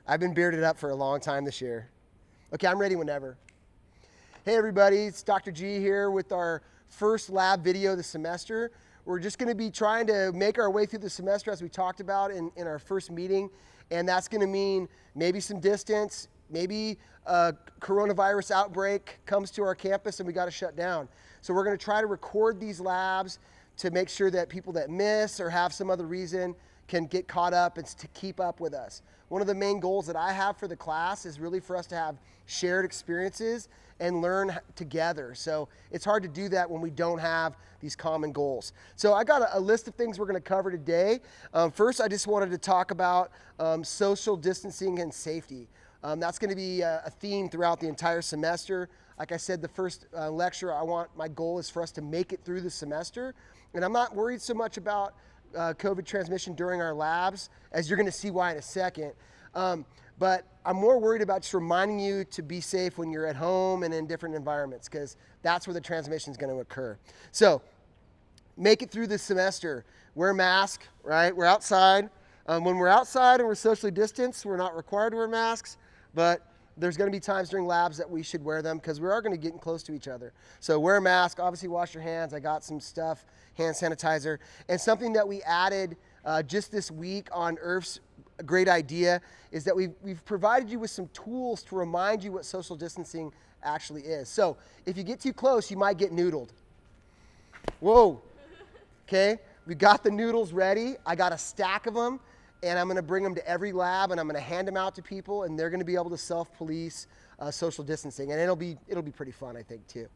I've been bearded up for a long time this year. Okay, I'm ready whenever. Hey everybody, it's Dr. G here with our first lab video of the semester. We're just going to be trying to make our way through the semester as we talked about in our first meeting, and that's going to mean maybe some distance, maybe a coronavirus outbreak comes to our campus and we got to shut down. So we're going to try to record these labs to make sure that people that miss or have some other reason can get caught up and to keep up with us. One of the main goals that I have for the class is really for us to have shared experiences and learn together. So it's hard to do that when we don't have these common goals. So I got a list of things we're going to cover today. First, I just wanted to talk about social distancing and safety. That's going to be a theme throughout the entire semester. Like I said, the first lecture, my goal is for us to make it through the semester. And I'm not worried so much about COVID transmission during our labs, as you're going to see why in a second. But I'm more worried about just reminding you to be safe when you're at home and in different environments, because that's where the transmission is going to occur. So make it through this semester. Wear a mask, right? We're outside. When we're outside and we're socially distanced, we're not required to wear masks, but there's going to be times during labs that we should wear them because we are going to get close to each other. So wear a mask, obviously wash your hands. I got some stuff, hand sanitizer. And something that we added just this week on IRF's great idea is that we've provided you with some tools to remind you what social distancing actually is. So if you get too close, you might get noodled. Whoa. Okay, we got the noodles ready. I got a stack of them. And I'm going to bring them to every lab, and I'm going to hand them out to people, and they're going to be able to self-police social distancing, and it'll be pretty fun, I think, too.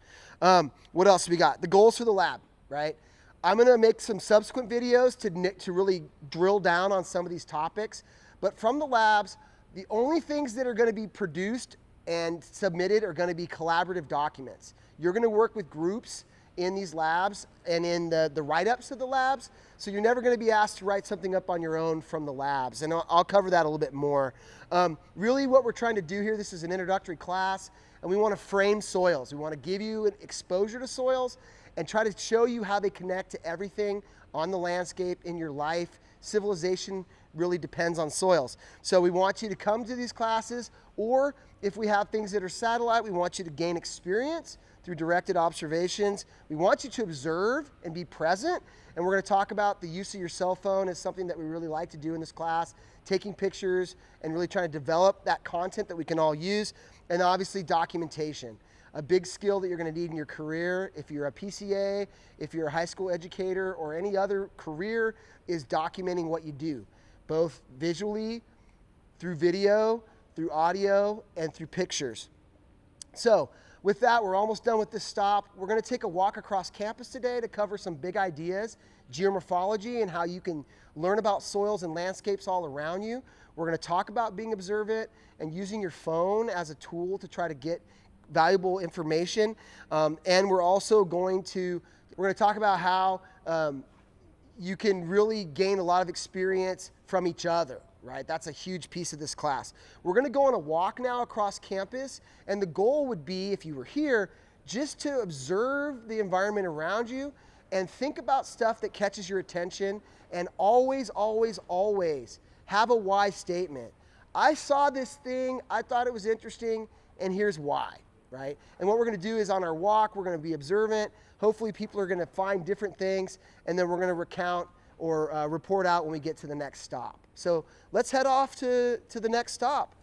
What else we got? The goals for the lab, right? I'm going to make some subsequent videos to really drill down on some of these topics, but from the labs, the only things that are going to be produced and submitted are going to be collaborative documents. You're going to work with groups in these labs and in the write-ups of the labs. So you're never going to be asked to write something up on your own from the labs. And I'll cover that a little bit more. Really what we're trying to do here, this is an introductory class, and we want to frame soils. We want to give you an exposure to soils and try to show you how they connect to everything on the landscape in your life. Civilization really depends on soils. So we want you to come to these classes, or if we have things that are satellite, we want you to gain experience through directed observations. We want you to observe and be present, and we're going to talk about the use of your cell phone as something that we really like to do in this class, taking pictures and really trying to develop that content that we can all use, and obviously documentation. A big skill that you're going to need in your career, if you're a PCA, if you're a high school educator, or any other career, is documenting what you do, both visually, through video, through audio, and through pictures. So with that, we're almost done with this stop. We're going to take a walk across campus today to cover some big ideas, geomorphology, and how you can learn about soils and landscapes all around you. We're going to talk about being observant and using your phone as a tool to try to get valuable information. And we're also going to talk about how you can really gain a lot of experience from each other. Right? That's a huge piece of this class. We're going to go on a walk now across campus, and the goal would be, if you were here, just to observe the environment around you and think about stuff that catches your attention, and always, always, always have a why statement. I saw this thing, I thought it was interesting, and here's why, right? And what we're going to do is on our walk, we're going to be observant. Hopefully people are going to find different things, and then we're going to recount or report out when we get to the next stop. So let's head off to the next stop.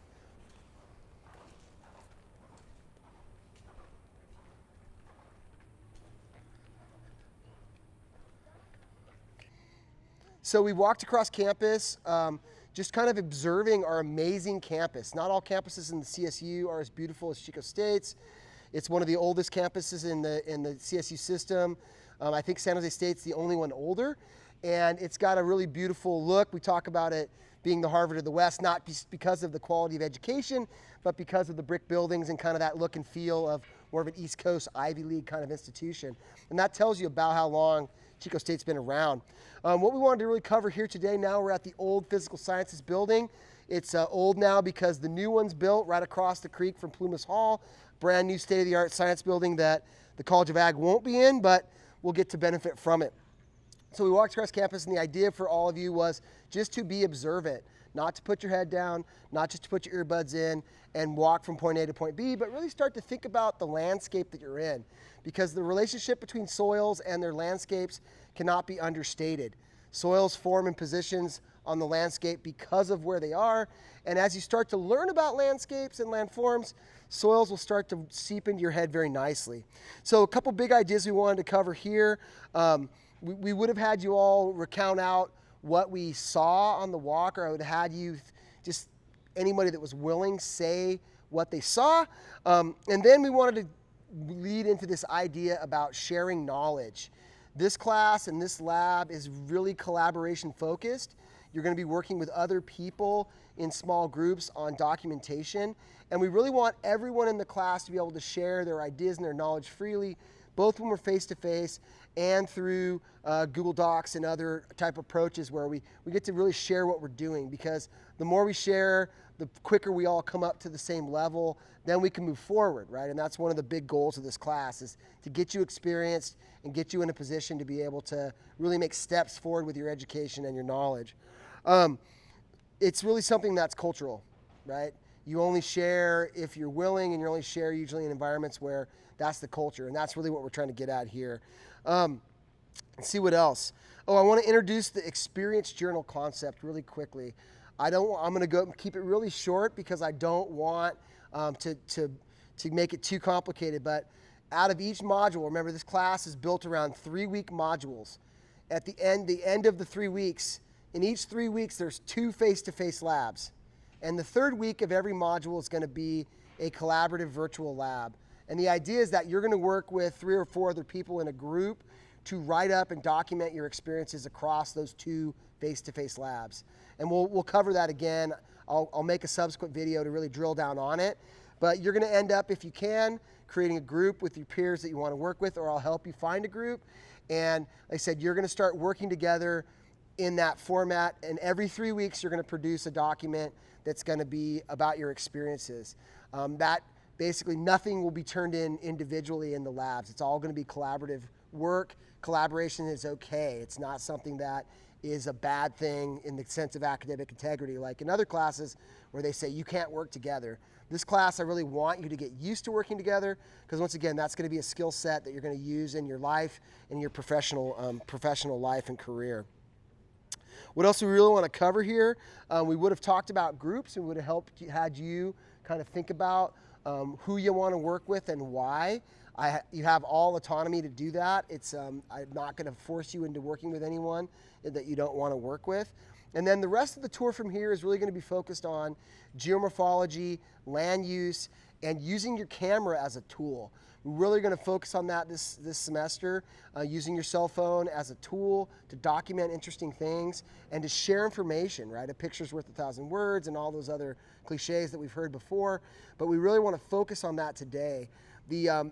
So we walked across campus, just kind of observing our amazing campus. Not all campuses in the CSU are as beautiful as Chico State's. It's one of the oldest campuses in the CSU system. I think San Jose State's the only one older. And it's got a really beautiful look. We talk about it being the Harvard of the West, not just because of the quality of education, but because of the brick buildings and kind of that look and feel of more of an East Coast Ivy League kind of institution. And that tells you about how long Chico State's been around. What we wanted to really cover here today, now we're at the old Physical Sciences building. It's old now because the new one's built right across the creek from Holt Hall, brand new state-of-the-art science building that the College of Ag won't be in, but we'll get to benefit from it. So we walked across campus, and the idea for all of you was just to be observant, not to put your head down, not just to put your earbuds in and walk from point A to point B, but really start to think about the landscape that you're in, because the relationship between soils and their landscapes cannot be understated. Soils form in positions on the landscape because of where they are, and as you start to learn about landscapes and landforms, soils will start to seep into your head very nicely. So a couple big ideas we wanted to cover here. We would have had you all recount out what we saw on the walk, or I would have had you just, anybody that was willing, say what they saw. And then we wanted to lead into this idea about sharing knowledge. This class and this lab is really collaboration focused. You're going to be working with other people in small groups on documentation. And we really want everyone in the class to be able to share their ideas and their knowledge freely, both when we're face-to-face and through Google Docs and other type approaches where we get to really share what we're doing, because the more we share, the quicker we all come up to the same level, then we can move forward, right? And that's one of the big goals of this class, is to get you experienced and get you in a position to be able to really make steps forward with your education and your knowledge. It's really something that's cultural, right? You only share if you're willing, and you only share usually in environments where that's the culture, and that's really what we're trying to get at here. Let's see what else. Oh, I want to introduce the experience journal concept really quickly. I'm going to go keep it really short because I don't want to make it too complicated. But out of each module, remember this class is built around 3-week modules. At the end of the 3 weeks, in each 3 weeks, there's 2 face-to-face labs. And the third week of every module is going to be a collaborative virtual lab. And the idea is that you're going to work with 3 or 4 other people in a group to write up and document your experiences across those 2 face-to-face labs. And we'll cover that again. I'll make a subsequent video to really drill down on it. But you're going to end up, if you can, creating a group with your peers that you want to work with, or I'll help you find a group. And like I said, you're going to start working together in that format. And every 3 weeks, you're going to produce a document that's going to be about your experiences. That basically nothing will be turned in individually in the labs. It's all going to be collaborative work. Collaboration is okay. It's not something that is a bad thing in the sense of academic integrity, like in other classes where they say you can't work together. This class, I really want you to get used to working together, because once again, that's going to be a skill set that you're going to use in your life, in your professional life and career. What else we really want to cover here? We would have talked about groups. We would have had you kind of think about who you want to work with and why. You have all autonomy to do that. I'm not going to force you into working with anyone that you don't want to work with. And then the rest of the tour from here is really going to be focused on geomorphology, land use, and using your camera as a tool. We're really going to focus on that this semester, using your cell phone as a tool to document interesting things and to share information, right? A picture's worth 1,000 words and all those other cliches that we've heard before. But we really want to focus on that today. The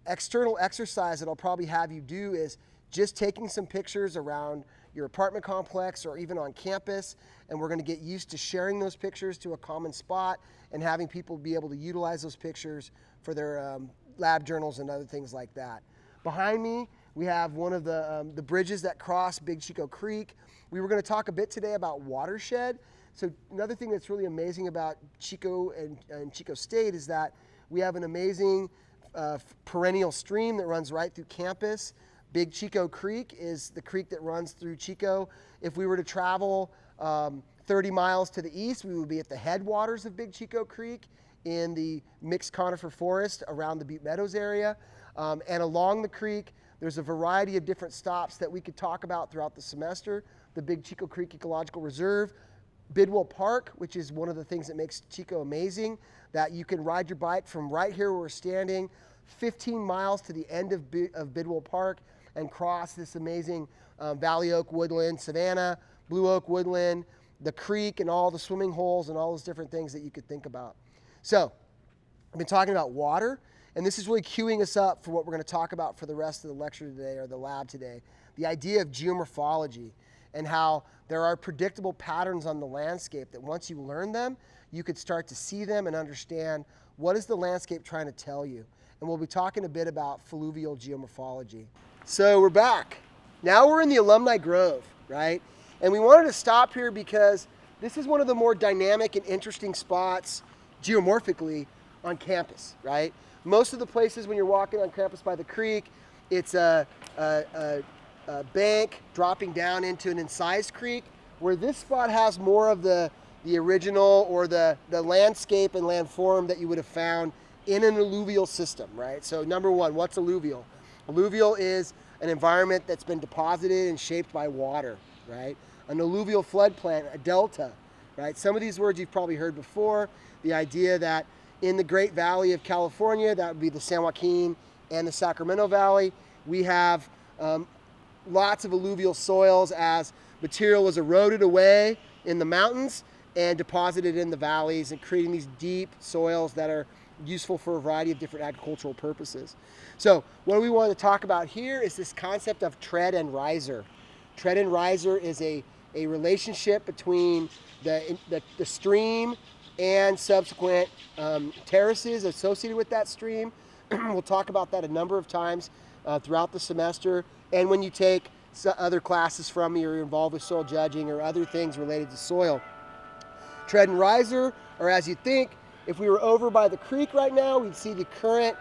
external exercise that I'll probably have you do is just taking some pictures around your apartment complex or even on campus, and we're going to get used to sharing those pictures to a common spot and having people be able to utilize those pictures for their lab journals and other things like that. Behind me, we have one of the bridges that cross Big Chico Creek. We were going to talk a bit today about watershed. So another thing that's really amazing about Chico and Chico State is that we have an amazing perennial stream that runs right through campus. Big Chico Creek is the creek that runs through Chico. If we were to travel 30 miles to the east, we would be at the headwaters of Big Chico Creek in the mixed conifer forest around the Butte Meadows area. And along the creek, there's a variety of different stops that we could talk about throughout the semester. The Big Chico Creek Ecological Reserve, Bidwell Park, which is one of the things that makes Chico amazing, that you can ride your bike from right here where we're standing 15 miles to the end of Bidwell Park and cross this amazing Valley Oak woodland, savanna, blue oak woodland, the creek, and all the swimming holes and all those different things that you could think about. So I've been talking about water, and this is really queuing us up for what we're going to talk about for the rest of the lecture today, or the lab today. The idea of geomorphology and how there are predictable patterns on the landscape that once you learn them, you could start to see them and understand what is the landscape trying to tell you. And we'll be talking a bit about fluvial geomorphology. So we're back. Now we're in the Alumni Grove, right? And we wanted to stop here because this is one of the more dynamic and interesting spots geomorphically on campus, right? Most of the places when you're walking on campus by the creek, it's a bank dropping down into an incised creek, where this spot has more of the original or the landscape and landform that you would have found in an alluvial system, right? So number one, what's alluvial? Alluvial is an environment that's been deposited and shaped by water, right? An alluvial floodplain, a delta, right? Some of these words you've probably heard before. The idea that in the Great Valley of California, that would be the San Joaquin and the Sacramento Valley, we have lots of alluvial soils as material was eroded away in the mountains and deposited in the valleys, and creating these deep soils that are useful for a variety of different agricultural purposes. So what we want to talk about here is this concept of tread and riser. Tread and riser is a relationship between the stream and subsequent terraces associated with that stream. We'll talk about that a number of times throughout the semester. And when you take other classes from me, or you're involved with soil judging or other things related to soil. Tread and riser, or as you think, if we were over by the creek right now, we'd see the current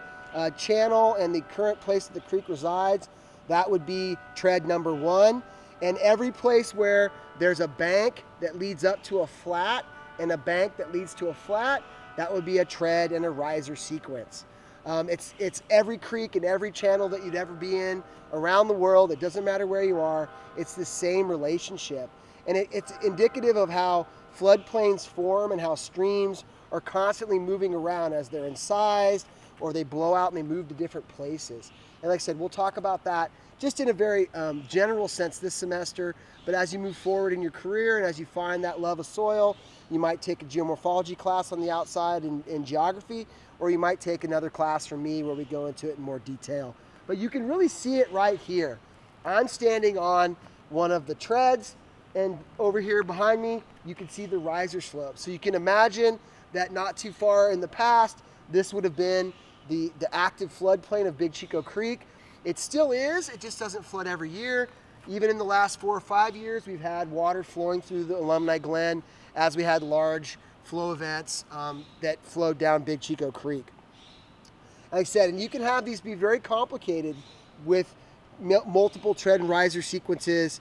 channel and the current place that the creek resides. That would be tread number one. And every place where there's a bank that leads up to a flat and a bank that leads to a flat, that would be a tread and a riser sequence. It's every creek and every channel that you'd ever be in around the world. It doesn't matter where you are. It's the same relationship. And it's indicative of how floodplains form and how streams are constantly moving around as they're incised or they blow out and they move to different places. And like I said, we'll talk about that just in a very general sense this semester. But as you move forward in your career and as you find that love of soil, you might take a geomorphology class on the outside in geography, or you might take another class from me where we go into it in more detail. But you can really see it right here. I'm standing on one of the treads, and over here behind me, you can see the riser slope. So you can imagine that not too far in the past, this would have been the active floodplain of Big Chico Creek. It still is, it just doesn't flood every year. Even in the last 4 or 5 years, we've had water flowing through the Alumni Glen as we had large flow events that flowed down Big Chico Creek. Like I said, and you can have these be very complicated with multiple tread and riser sequences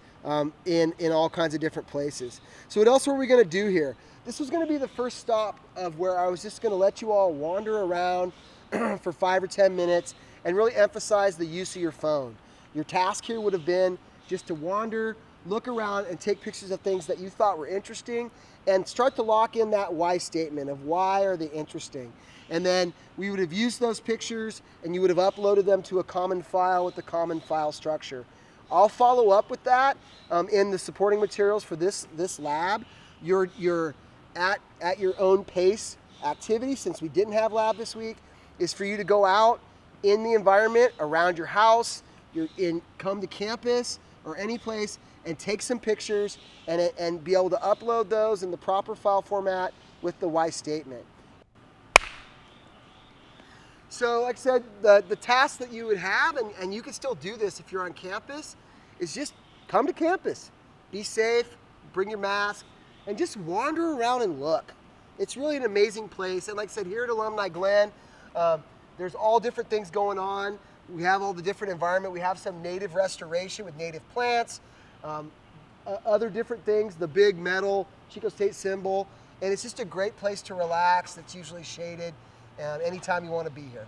in all kinds of different places. So what else were we going to do here? This was going to be the first stop of where I was just going to let you all wander around for 5 or 10 minutes and really emphasize the use of your phone. Your task here would have been just to wander, look around, and take pictures of things that you thought were interesting, and start to lock in that why statement of why are they interesting. And then we would have used those pictures and you would have uploaded them to a common file with the common file structure. I'll follow up with that in the supporting materials for this lab. Your at your own pace activity, since we didn't have lab this week, is for you to go out in the environment around your house, come to campus or any place, and take some pictures and be able to upload those in the proper file format with the why statement. So like I said, the task that you would have, and you can still do this if you're on campus, is just come to campus. Be safe, bring your mask, and just wander around and look. It's really an amazing place. And like I said, here at Alumni Glen, there's all different things going on. We have all the different environment. We have some native restoration with native plants, other different things, the big metal Chico State symbol. And it's just a great place to relax. It's usually shaded anytime you want to be here.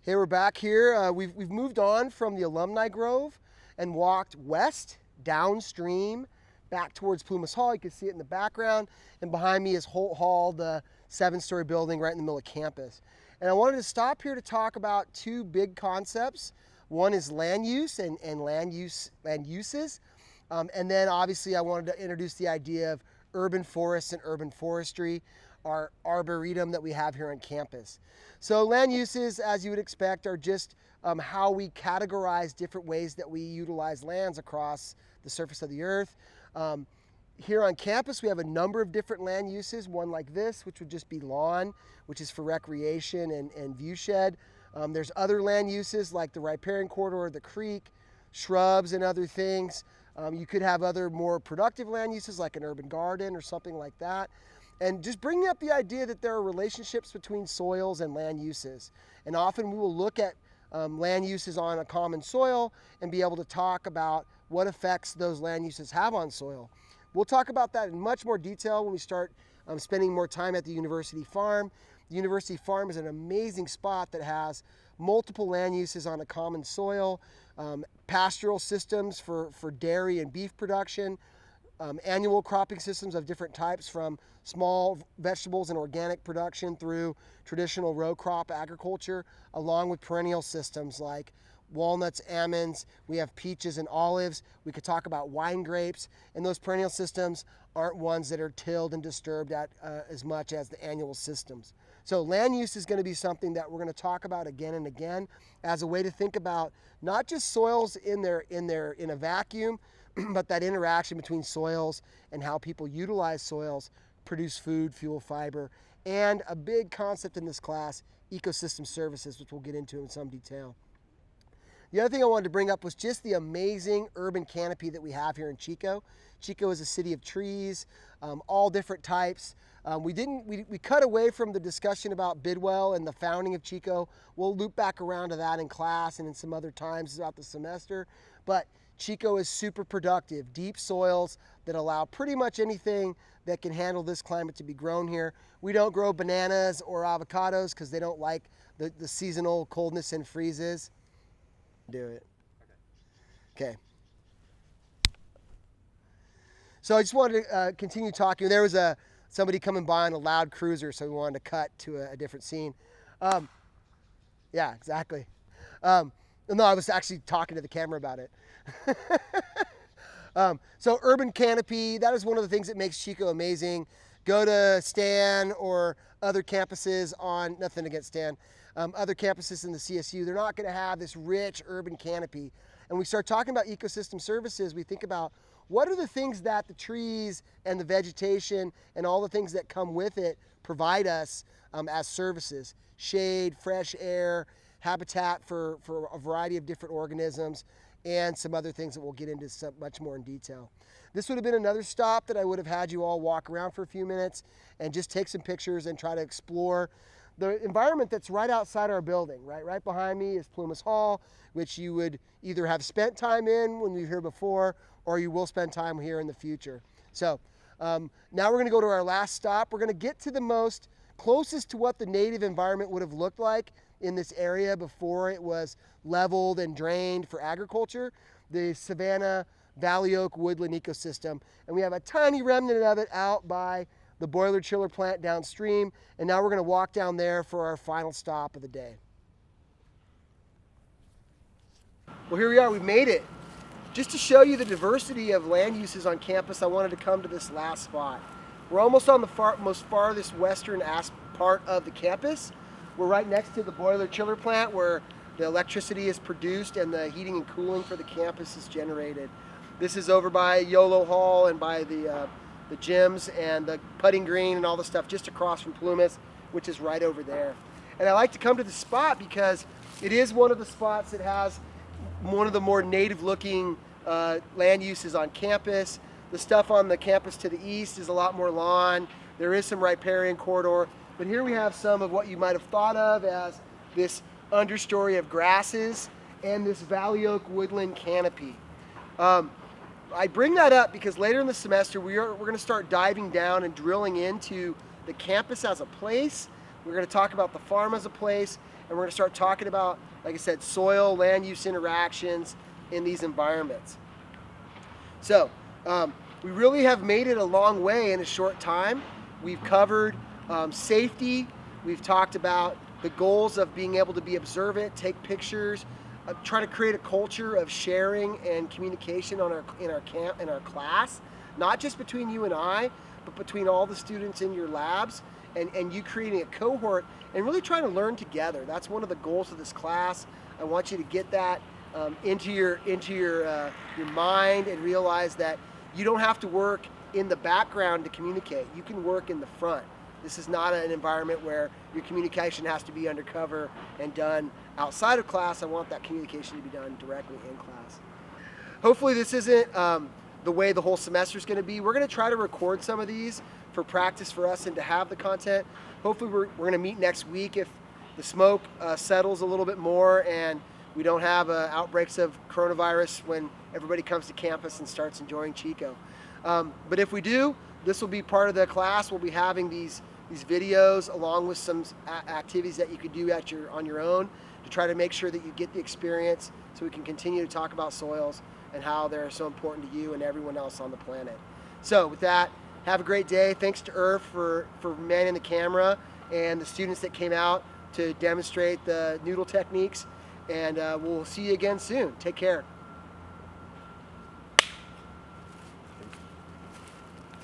Hey, we're back here. We've moved on from the Alumni Grove and walked west, downstream, back towards Plumas Hall. You can see it in the background. And behind me is Holt Hall, the 7-story building right in the middle of campus. And I wanted to stop here to talk about two big concepts. One is land use and land uses. And then obviously I wanted to introduce the idea of urban forests and urban forestry, our arboretum that we have here on campus. So land uses, as you would expect, are just how we categorize different ways that we utilize lands across the surface of the earth. here on campus, we have a number of different land uses. One like this, which would just be lawn, which is for recreation and view shed. There's other land uses like the riparian corridor, the creek, shrubs and other things. You could have other more productive land uses like an urban garden or something like that. And just bringing up the idea that there are relationships between soils and land uses. And often we will look at land uses on a common soil and be able to talk about what effects those land uses have on soil. We'll talk about that in much more detail when we start spending more time at the University Farm. The University Farm is an amazing spot that has multiple land uses on a common soil, pastoral systems for dairy and beef production, annual cropping systems of different types from small vegetables and organic production through traditional row crop agriculture, along with perennial systems like walnuts, almonds, we have peaches and olives. We could talk about wine grapes, and those perennial systems aren't ones that are tilled and disturbed as much as the annual systems. So land use is going to be something that we're going to talk about again and again as a way to think about not just soils in a vacuum, but that interaction between soils and how people utilize soils, produce food, fuel, fiber, and a big concept in this class, ecosystem services, which we'll get into in some detail. The other thing I wanted to bring up was just the amazing urban canopy that we have here in Chico. Chico is a city of trees, all different types. We cut away from the discussion about Bidwell and the founding of Chico. We'll loop back around to that in class and in some other times throughout the semester. But Chico is super productive, deep soils that allow pretty much anything that can handle this climate to be grown here. We don't grow bananas or avocados because they don't like the seasonal coldness and freezes. Do it. Okay. So I just wanted to continue talking. There was somebody coming by on a loud cruiser, so we wanted to cut to a different scene. Yeah, exactly. No, I was actually talking to the camera about it. So urban canopy, that is one of the things that makes Chico amazing. Go to Stan or other campuses nothing against Stan, other campuses in the CSU, they're not going to have this rich urban canopy. And we start talking about ecosystem services, we think about what are the things that the trees and the vegetation and all the things that come with it provide us as services. Shade, fresh air, habitat for a variety of different organisms, and some other things that we'll get into much more in detail. This would have been another stop that I would have had you all walk around for a few minutes and just take some pictures and try to explore the environment that's right outside our building. Right behind me is Holt Hall, which you would either have spent time in when you were here before, or you will spend time here in the future. So now we're going to go to our last stop. We're going to get to the closest to what the native environment would have looked like in this area before it was leveled and drained for agriculture, the savanna valley oak woodland ecosystem. And we have a tiny remnant of it out by the boiler chiller plant downstream. And now we're going to walk down there for our final stop of the day. Well, here we are, we've made it. Just to show you the diversity of land uses on campus, I wanted to come to this last spot. We're almost on the most farthest western part of the campus. We're right next to the boiler chiller plant where the electricity is produced and the heating and cooling for the campus is generated. This is over by Yolo Hall and by the gyms and the putting green and all the stuff just across from Plumas, which is right over there. And I like to come to this spot because it is one of the spots that has one of the more native looking land uses on campus. The stuff on the campus to the east is a lot more lawn. There is some riparian corridor, but here we have some of what you might have thought of as this understory of grasses and this valley oak woodland canopy. I bring that up because later in the semester we're going to start diving down and drilling into the campus as a place. We're going to talk about the farm as a place, and we're going to start talking about, like I said, soil, land use interactions in these environments. So we really have made it a long way in a short time. We've covered safety. We've talked about the goals of being able to be observant, take pictures, try to create a culture of sharing and communication in our class, not just between you and I, but between all the students in your labs, and you creating a cohort and really trying to learn together. That's one of the goals of this class. I want you to get that into your mind and realize that you don't have to work in the background to communicate. You can work in the front. This is not an environment where your communication has to be undercover and done outside of class. I want that communication to be done directly in class. Hopefully this isn't the way the whole semester is going to be. We're going to try to record some of these for practice for us and to have the content. Hopefully we're going to meet next week if the smoke settles a little bit more and we don't have outbreaks of coronavirus when everybody comes to campus and starts enjoying Chico. But if we do, this will be part of the class. We'll be having these videos along with some activities that you could do on your own to try to make sure that you get the experience so we can continue to talk about soils and how they're so important to you and everyone else on the planet. So with that, have a great day. Thanks to Irv for manning the camera and the students that came out to demonstrate the noodle techniques. And we'll see you again soon. Take care.